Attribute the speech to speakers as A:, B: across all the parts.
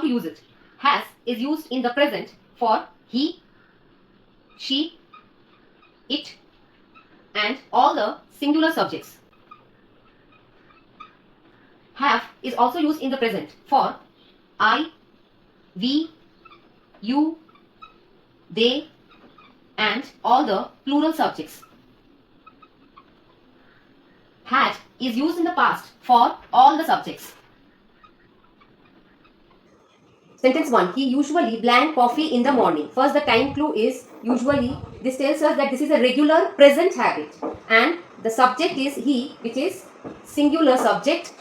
A: to use it. Has is used in the present for he, she, it, and all the singular subjects. Have is also used in the present for I, we, you, they, and all the plural subjects. Had is used in the past for all the subjects. Sentence 1. He usually blank coffee in the morning. First, the time clue is usually. This tells us that this is a regular present habit. And the subject is he, which is singular subject.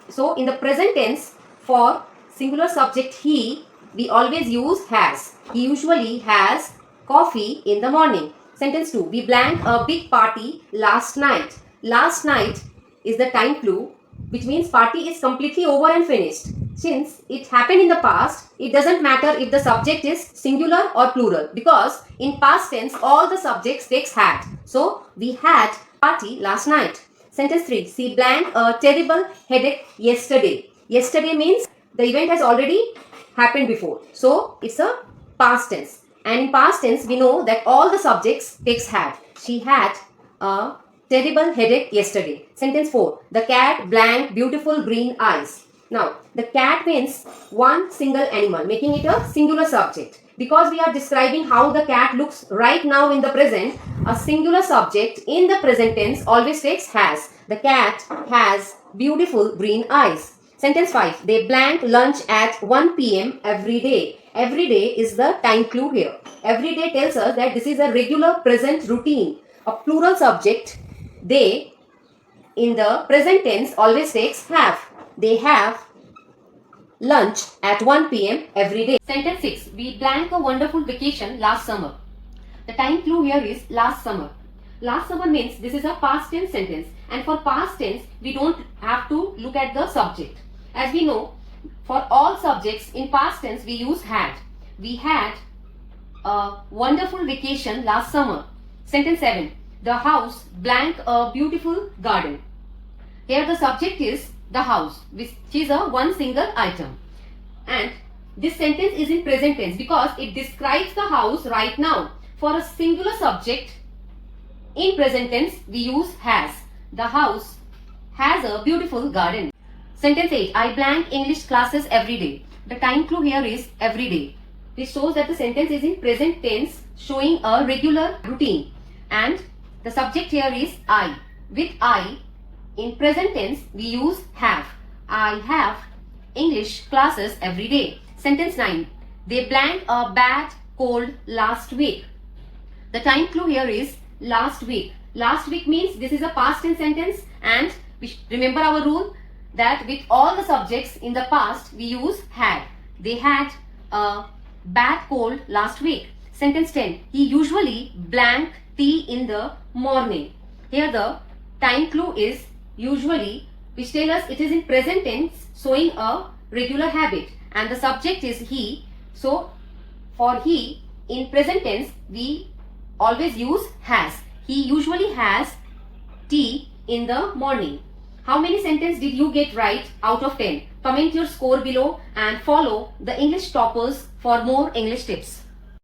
A: So, in the present tense, for singular subject he, we always use has. He usually has coffee in the morning. Sentence 2. We blanked a big party last night. Last night is the time clue, which means party is completely over and finished. Since it happened in the past, it doesn't matter if the subject is singular or plural, because in past tense all the subjects takes had. So we had party last night. Sentence 3. She blanked a terrible headache yesterday. Yesterday means the event has already happened before. So it's a past tense. And in past tense we know that all the subjects takes had. She had a terrible headache yesterday. Sentence 4. The cat blanked beautiful green eyes. Now, the cat means one single animal, making it a singular subject. Because we are describing how the cat looks right now in the present, a singular subject in the present tense always takes has. The cat has beautiful green eyes. Sentence 5. They blank lunch at 1 p.m. every day. Every day is the time clue here. Every day tells us that this is a regular present routine. A plural subject, they, in the present tense always takes have. They have lunch at 1 p.m. every day. Sentence 6. We blank a wonderful vacation last summer. The time clue here is last summer. Last summer means this is a past tense sentence, and for past tense we don't have to look at the subject. As we know, for all subjects in past tense we use had. We had a wonderful vacation last summer. Sentence 7. The house blank a beautiful garden. Here the subject is the house, which is a one single item. And this sentence is in present tense because it describes the house right now. For a singular subject, in present tense we use has. The house has a beautiful garden. Sentence 8. I blank English classes every day. The time clue here is every day. This shows that the sentence is in present tense, showing a regular routine. And the subject here is I. With I, in present tense, we use have. I have English classes every day. Sentence 9. They blank a bad cold last week. The time clue here is last week. Last week means this is a past tense sentence, and we remember our rule that with all the subjects in the past we use had. They had a bad cold last week. Sentence 10. He usually blank tea in the morning. Here the time clue is usually, which tells us it is in present tense, showing a regular habit, and the subject is he. So for he, in present tense we always use has. He usually has tea in the morning. How many sentences did you get right out of 10? Comment your score below and follow the English Toppers for more English tips.